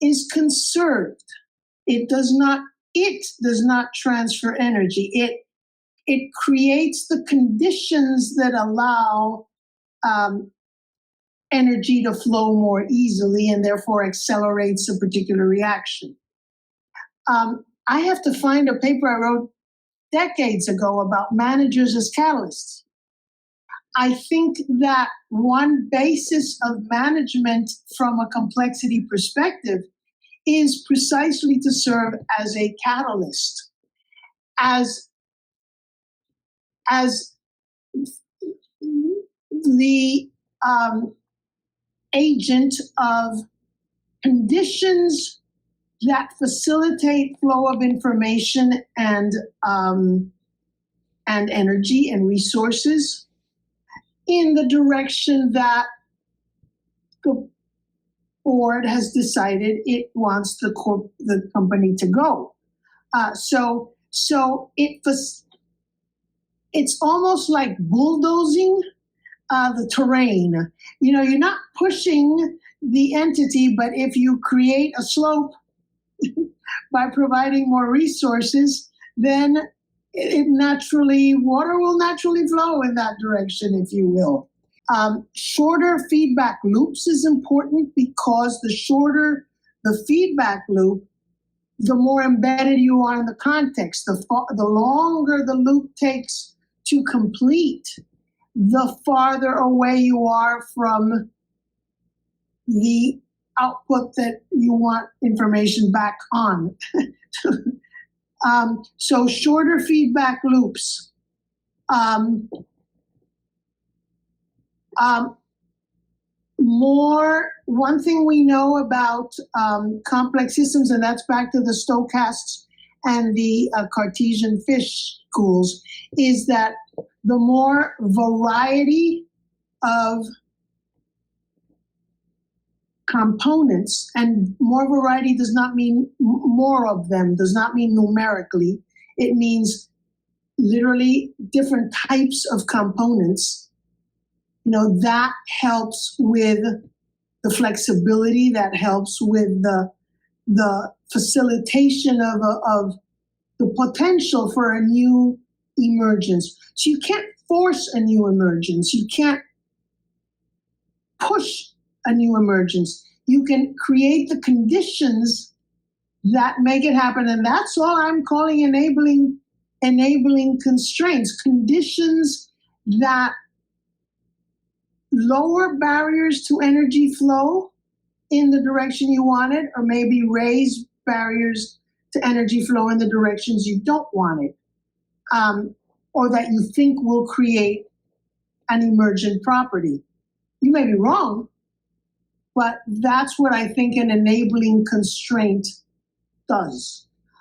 is conserved. It does not transfer energy. It creates the conditions that allow energy to flow more easily and therefore accelerates a particular reaction. I have to find a paper I wrote decades ago about managers as catalysts. I think that one basis of management from a complexity perspective is precisely to serve as a catalyst, as the agent of conditions that facilitate flow of information and energy and resources in the direction that the board has decided it wants the company to go. So it's almost like bulldozing the terrain. You know, you're not pushing the entity, but if you create a slope by providing more resources, then water will naturally flow in that direction, if you will. Shorter feedback loops is important because the shorter the feedback loop, the more embedded you are in the context. The longer the loop takes to complete, the farther away you are from the output that you want information back on. So shorter feedback loops. One thing we know about complex systems, and that's back to the stochasts and the Cartesian fish schools, is that the more variety of components, and more variety does not mean more of them, does not mean numerically. It means literally different types of components. You know, that helps with the flexibility, that helps with the facilitation of the potential for a new emergence. So you can't force a new emergence. You can't push a new emergence. You can create the conditions that make it happen. And that's all I'm calling enabling constraints, conditions that lower barriers to energy flow in the direction you want it, or maybe raise barriers to energy flow in the directions you don't want it, or that you think will create an emergent property. You may be wrong, but that's what I think an enabling constraint does.